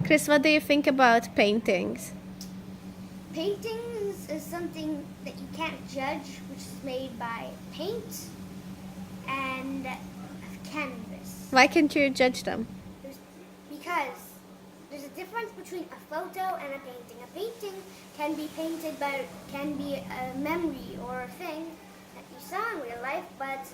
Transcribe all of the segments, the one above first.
Chris, what do you think about paintings? Paintings is something that you can't judge, which is made by paint and canvas. Why can't you judge them? Because there's a difference between a photo and a painting. A painting can be painted by, can be a memory or a thing that you saw in real life, but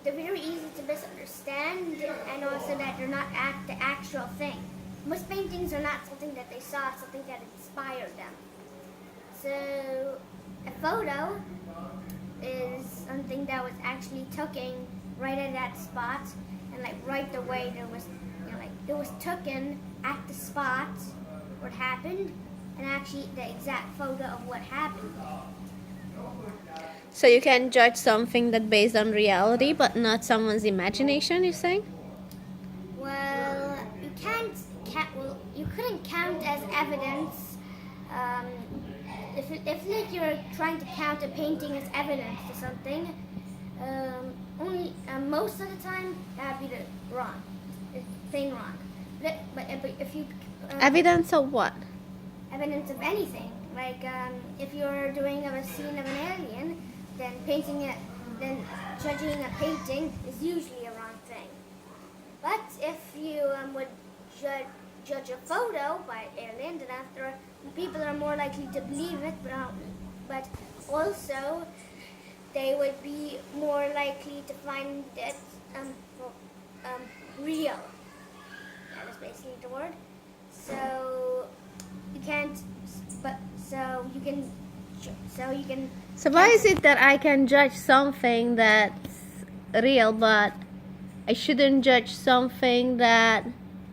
they're very easy to misunderstand, and also that they're not the actual thing. Most paintings are not something that they saw, something that inspired them. So a photo is something that was actually taken right at that spot, and like right the way there was, like it was taken at the spot where it happened, and actually the exact photo of what happened. So you can judge something that based on reality, but not someone's imagination, you're saying? Well, you can't. Well, you couldn't count as evidence. If like you're trying to count a painting as evidence to something, only most of the time that'd be the wrong thing wrong. But if you Evidence of what? evidence of anything, like if you're doing a scene of an alien, then painting it, then judging a painting is usually a wrong thing. But if you would judge a photo by alien, then after people are more likely to believe it, but also they would be more likely to find it real. That is basically the word. So you can't, but so you can. So why is it that I can judge something that's real, but I shouldn't judge something that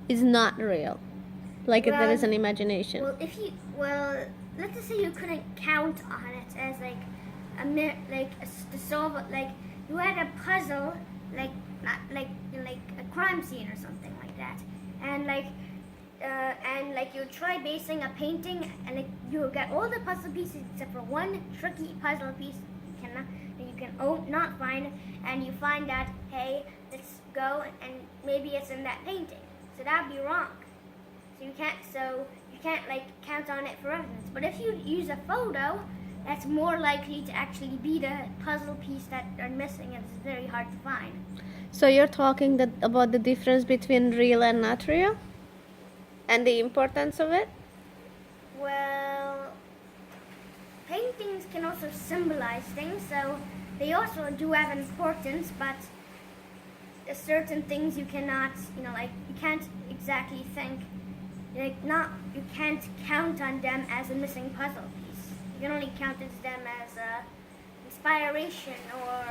is not real? Like if there is an imagination. Well, let's just say you couldn't count on it as like to solve it, like you had a puzzle, like not like a crime scene or something like that, and like you try basing a painting, and like you get all the puzzle pieces except for one tricky puzzle piece you can not find, and you find that, hey, let's go and maybe it's in that painting, so that'd be wrong. So you can't like count on it for evidence. But if you use a photo, that's more likely to actually be the puzzle piece that are missing, and it's very hard to find. So you're talking about the difference between real and not real? And the importance of it? Well, paintings can also symbolize things, so they also do have importance, but there's certain things you cannot, like you can't exactly think, you can't count on them as a missing puzzle piece. You can only count them as inspiration or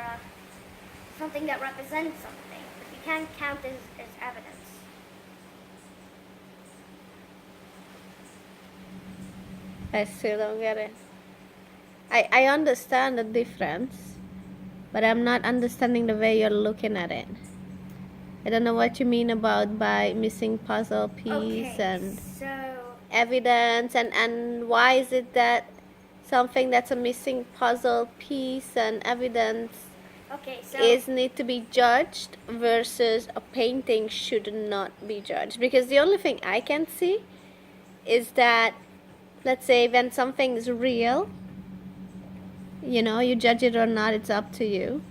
something that represents something, but you can't count as evidence. I still don't get it. I understand the difference, but I'm not understanding the way you're looking at it. I don't know what you mean about by missing puzzle piece and evidence, and why is it that something that's a missing puzzle piece and evidence is need to be judged versus a painting should not be judged? Because the only thing I can see is that, let's say, when something is real, you judge it or not, it's up to you.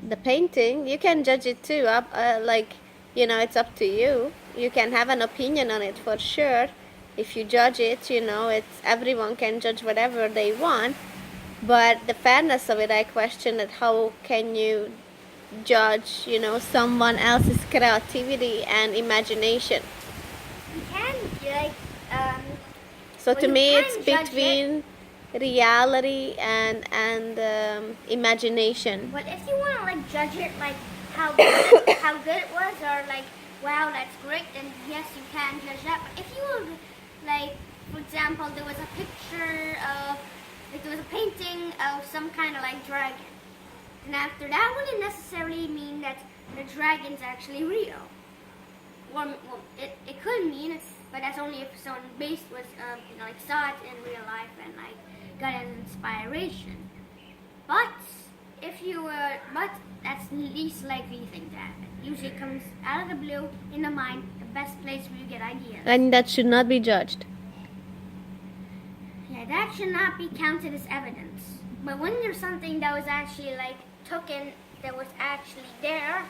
The painting, you can judge it too, it's up to you. You can have an opinion on it for sure. If you judge it, it's everyone can judge whatever they want. But the fairness of it, I question it. How can you judge, someone else's creativity and imagination? You can, so to me, it's between reality and imagination. But if you want to judge it how good it was, or wow, that's great, then yes, you can judge that. But if you for example, there was a picture of there was a painting of some kind of dragon, and after that wouldn't necessarily mean that the dragon's actually real. Well, it could mean, but that's only if someone saw it in real life and got an inspiration. But if you but that's the least likely thing to happen. Usually comes out of the blue, in the mind, the best place where you get ideas. And that should not be judged. Yeah, that should not be counted as evidence. But when there's something that was actually like taken, that was actually there,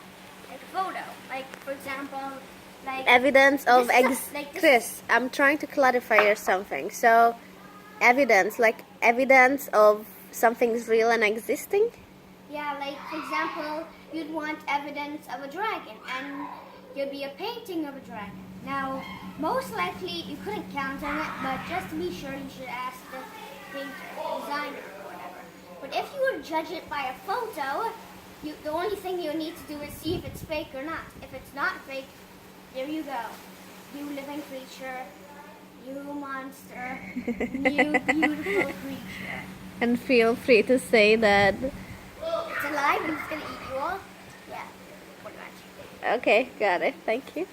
like a photo, like for example, like Evidence of like this- Chris, I'm trying to clarify here something. So, evidence, like evidence of something's real and existing? Yeah, like for example, you'd want evidence of a dragon, and there'd be a painting of a dragon. Now, most likely you couldn't count on it, but just to be sure, you should ask the painter, the designer, or whatever. But if you were to judge it by a photo, the only thing you need to do is see if it's fake or not. If it's not fake, there you go. You living creature, you monster, you beautiful creature. And feel free to say that. It's alive and it's gonna eat you all. Yeah, pretty much. Okay, got it. Thank you.